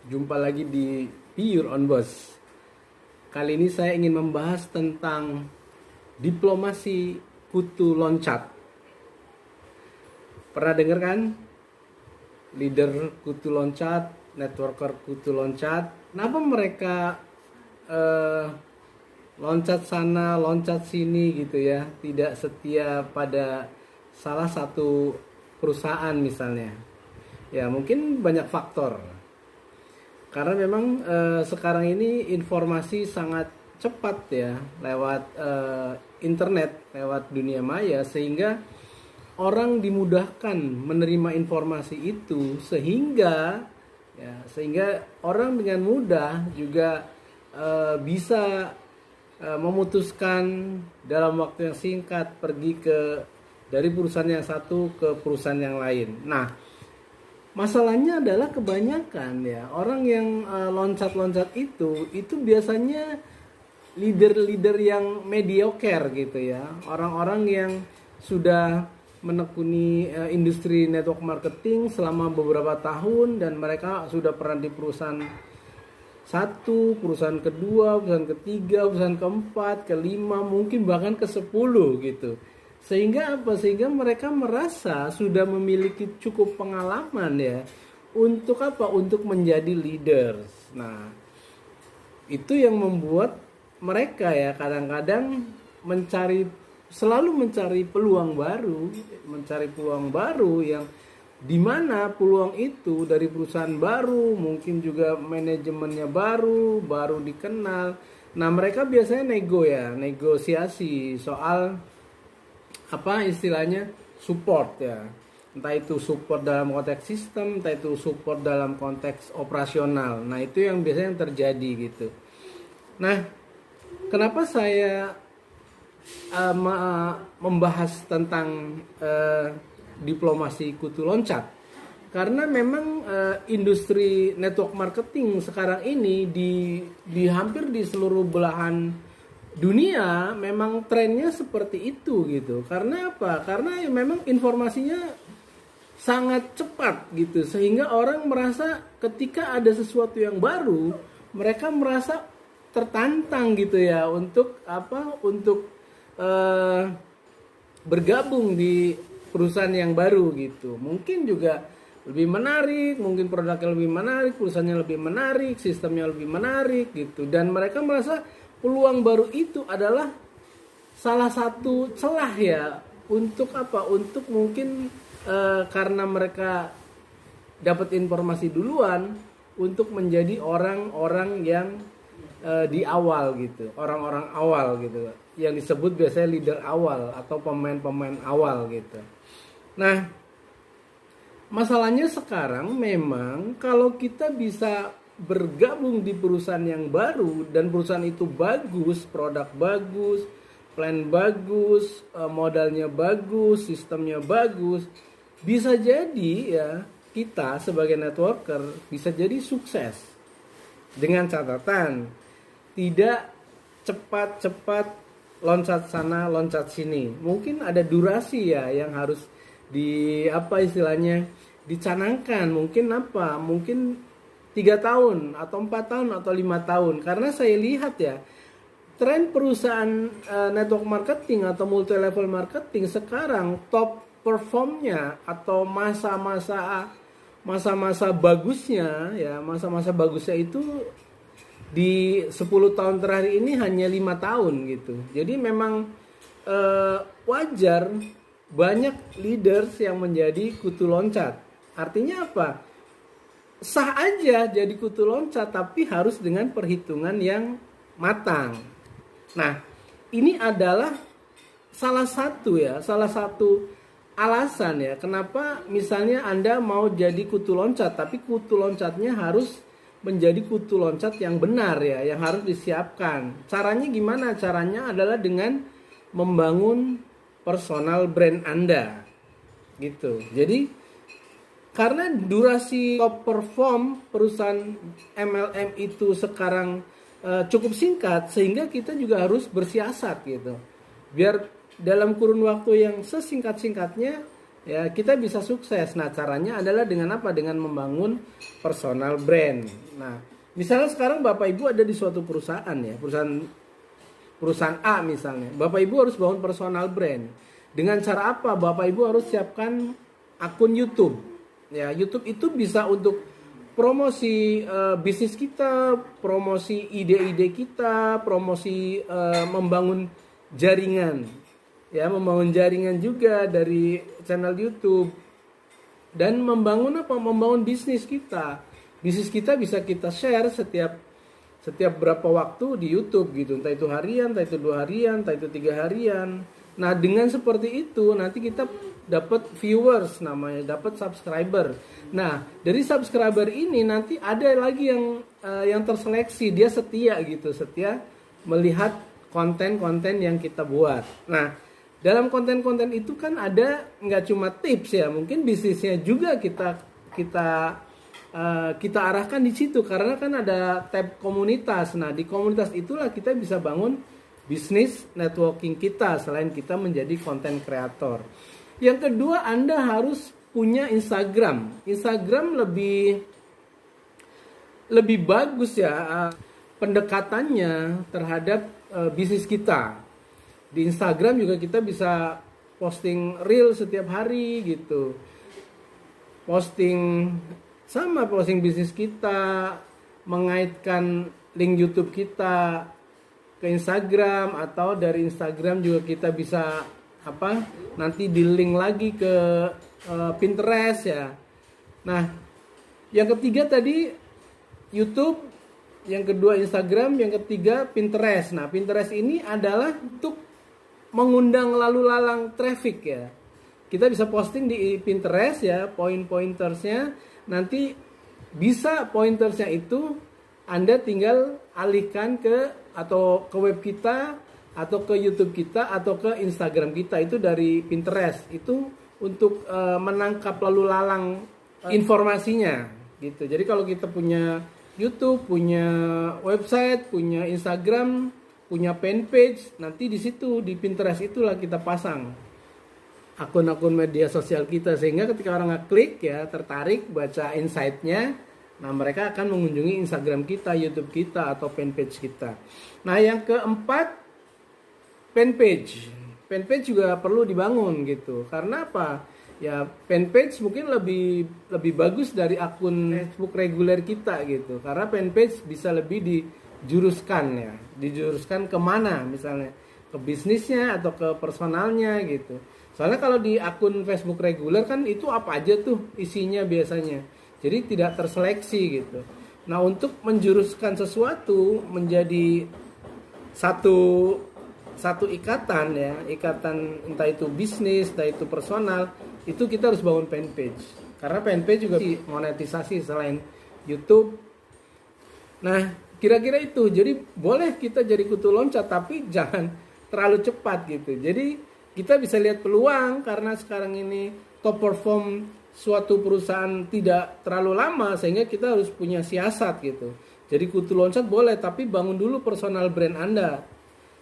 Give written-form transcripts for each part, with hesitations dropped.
Jumpa lagi di Pure on Boss. Kali ini saya ingin membahas tentang diplomasi kutu loncat. Pernah dengar kan? Leader kutu loncat, networker kutu loncat. Kenapa mereka loncat sana, loncat sini gitu ya? Tidak setia pada salah satu perusahaan misalnya. Ya, mungkin banyak faktor. Karena memang sekarang ini informasi sangat cepat ya lewat internet, lewat dunia maya, sehingga orang dimudahkan menerima informasi itu, sehingga orang dengan mudah juga bisa memutuskan dalam waktu yang singkat pergi dari perusahaan yang satu ke perusahaan yang lain. Nah, masalahnya adalah kebanyakan ya orang yang loncat-loncat itu biasanya leader-leader yang mediocre gitu ya. Orang-orang yang sudah menekuni industri network marketing selama beberapa tahun dan mereka sudah pernah di perusahaan satu, perusahaan kedua, perusahaan ketiga, perusahaan keempat, kelima, mungkin bahkan ke-10 gitu. Sehingga apa? Sehingga mereka merasa sudah memiliki cukup pengalaman ya untuk apa? Untuk menjadi leaders. Nah, itu yang membuat mereka ya kadang-kadang selalu mencari peluang baru yang dimana peluang itu dari perusahaan baru, mungkin juga manajemennya baru dikenal. Nah, mereka biasanya negosiasi soal apa istilahnya support ya, entah itu support dalam konteks sistem, entah itu support dalam konteks operasional. Nah, itu yang biasanya terjadi gitu. Nah, kenapa saya membahas tentang diplomasi kutu loncat? Karena memang industri network marketing sekarang ini di hampir di seluruh belahan dunia memang trennya seperti itu gitu. Karena apa? Karena memang informasinya sangat cepat gitu, sehingga orang merasa ketika ada sesuatu yang baru, mereka merasa tertantang gitu ya untuk bergabung di perusahaan yang baru gitu. Mungkin juga lebih menarik, mungkin produknya lebih menarik, perusahaannya lebih menarik, sistemnya lebih menarik gitu, dan mereka merasa peluang baru itu adalah salah satu celah ya untuk apa? Untuk mungkin karena mereka dapat informasi duluan untuk menjadi orang-orang yang di awal gitu, orang-orang awal gitu, yang disebut biasanya leader awal atau pemain-pemain awal gitu. Nah, masalahnya sekarang memang kalau kita bisa bergabung di perusahaan yang baru dan perusahaan itu bagus, produk bagus, plan bagus, modalnya bagus, sistemnya bagus, bisa jadi ya kita sebagai networker bisa jadi sukses. Dengan catatan tidak cepat-cepat loncat sana, loncat sini. Mungkin ada durasi ya yang harus dicanangkan. Mungkin 3 tahun atau 4 tahun atau 5 tahun. Karena saya lihat ya, tren perusahaan network marketing atau multi level marketing sekarang top performnya atau masa-masa bagusnya ya, masa-masa bagusnya itu di 10 tahun terakhir ini hanya 5 tahun gitu. Jadi memang wajar banyak leaders yang menjadi kutu loncat. Artinya apa? Sah aja jadi kutu loncat, tapi harus dengan perhitungan yang matang. Nah, ini adalah salah satu alasan ya kenapa misalnya Anda mau jadi kutu loncat, tapi kutu loncatnya harus menjadi kutu loncat yang benar ya, yang harus disiapkan. Caranya gimana? Caranya adalah dengan membangun personal brand Anda gitu. Jadi karena durasi top perform perusahaan MLM itu sekarang cukup singkat, sehingga kita juga harus bersiasat gitu. Biar dalam kurun waktu yang sesingkat-singkatnya ya kita bisa sukses. Nah, caranya adalah dengan apa? Dengan membangun personal brand. Nah, misalnya sekarang Bapak Ibu ada di suatu perusahaan ya, perusahaan A misalnya. Bapak Ibu harus bangun personal brand. Dengan cara apa? Bapak Ibu harus siapkan akun YouTube. Ya, YouTube itu bisa untuk promosi bisnis kita, promosi ide-ide kita, promosi membangun jaringan. Ya, membangun jaringan juga dari channel YouTube. Dan membangun apa? Membangun bisnis kita. Bisnis kita bisa kita share setiap berapa waktu di YouTube gitu. Entah itu harian, entah itu 2 harian, entah itu 3 harian. Nah, dengan seperti itu nanti kita dapat viewers namanya, dapat subscriber. Nah, dari subscriber ini nanti ada lagi yang terseleksi, dia setia gitu, setia melihat konten-konten yang kita buat. Nah, dalam konten-konten itu kan ada nggak cuma tips ya, mungkin bisnisnya juga kita arahkan di situ karena kan ada tab komunitas. Nah, di komunitas itulah kita bisa bangun bisnis networking kita selain kita menjadi konten kreator. Yang kedua, Anda harus punya Instagram. Instagram lebih bagus ya pendekatannya terhadap bisnis kita. Di Instagram juga kita bisa posting reel setiap hari gitu. Posting bisnis kita, mengaitkan link YouTube kita ke Instagram, atau dari Instagram juga kita bisa nanti di link lagi ke Pinterest ya. Nah, yang ketiga tadi YouTube, yang kedua Instagram, yang ketiga Pinterest. Nah, Pinterest ini adalah untuk mengundang lalu lalang traffic ya. Kita bisa posting di Pinterest ya, pointersnya. Nanti bisa pointersnya itu Anda tinggal alihkan ke web kita, atau ke YouTube kita, atau ke Instagram kita. Itu dari Pinterest. Itu untuk menangkap lalu lalang informasinya gitu. Jadi kalau kita punya YouTube, punya website, punya Instagram, punya fanpage, nanti di situ di Pinterest itulah kita pasang akun-akun media sosial kita, sehingga ketika orang ngeklik ya, tertarik baca insight-nya, nah mereka akan mengunjungi Instagram kita, YouTube kita, atau fanpage kita. Nah, yang keempat, fanpage. Fanpage juga perlu dibangun gitu. Karena apa? Ya, fanpage mungkin lebih bagus dari akun Facebook reguler kita gitu. Karena fanpage bisa lebih dijuruskan ya. Dijuruskan kemana misalnya? Ke bisnisnya atau ke personalnya gitu. Soalnya kalau di akun Facebook reguler kan itu apa aja tuh isinya biasanya. Jadi tidak terseleksi gitu. Nah, untuk menjuruskan sesuatu menjadi satu ikatan ya, ikatan entah itu bisnis, entah itu personal, itu kita harus bangun fanpage. Karena fanpage juga monetisasi selain YouTube. Nah, kira-kira itu. Jadi boleh kita jadi kutu loncat, tapi jangan terlalu cepat gitu. Jadi kita bisa lihat peluang, karena sekarang ini top perform suatu perusahaan tidak terlalu lama, sehingga kita harus punya siasat gitu. Jadi kutu loncat boleh, tapi bangun dulu personal brand Anda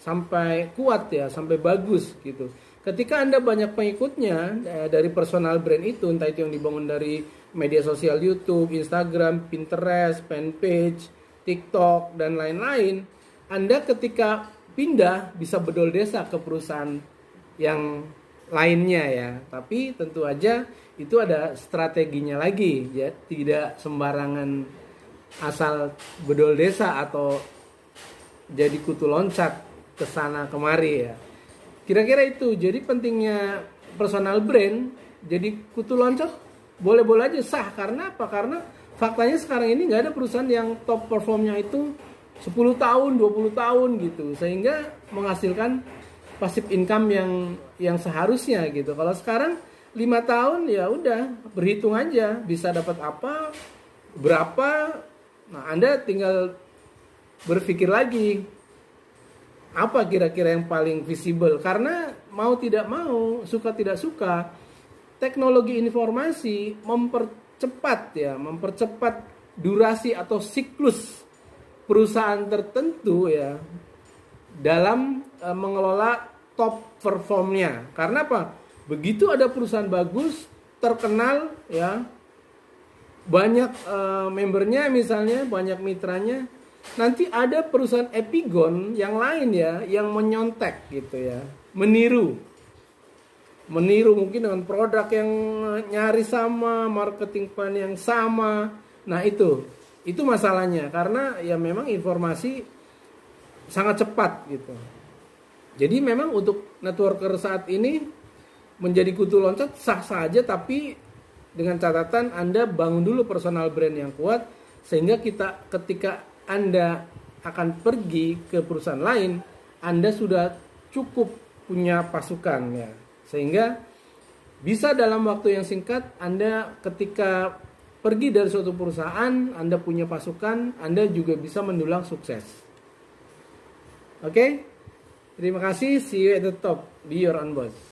sampai kuat ya, sampai bagus gitu. Ketika Anda banyak pengikutnya dari personal brand itu, entah itu yang dibangun dari media sosial YouTube, Instagram, Pinterest, fanpage, TikTok, dan lain-lain, Anda ketika pindah bisa bedol desa ke perusahaan yang lainnya ya. Tapi tentu aja itu ada strateginya lagi ya, tidak sembarangan asal bedol desa atau jadi kutu loncat ke sana kemari ya. Kira-kira itu. Jadi pentingnya personal brand, jadi kutu loncat boleh-boleh aja sah. Karena apa? Karena faktanya sekarang ini nggak ada perusahaan yang top performnya itu 10 tahun, 20 tahun gitu. Sehingga menghasilkan passive income yang seharusnya gitu. Kalau sekarang 5 tahun ya udah berhitung aja bisa dapat apa, berapa. Nah, Anda tinggal berpikir lagi apa kira-kira yang paling visible. Karena mau tidak mau, suka tidak suka, teknologi informasi mempercepat durasi atau siklus perusahaan tertentu ya dalam mengelola top performnya. Karena apa? Begitu ada perusahaan bagus, terkenal ya, banyak membernya misalnya, banyak mitranya, nanti ada perusahaan Epigon yang lain ya, yang menyontek gitu ya, meniru mungkin dengan produk yang nyaris sama, marketing plan yang sama. Nah itu masalahnya, karena ya memang informasi sangat cepat gitu. Jadi memang untuk networker saat ini menjadi kutu loncat sah saja, tapi dengan catatan Anda bangun dulu personal brand yang kuat, sehingga ketika Anda akan pergi ke perusahaan lain, Anda sudah cukup punya pasukan ya, sehingga bisa dalam waktu yang singkat Anda ketika pergi dari suatu perusahaan, Anda punya pasukan, Anda juga bisa mendulang sukses. Oke? Terima kasih, see you at the top. Be your own boss.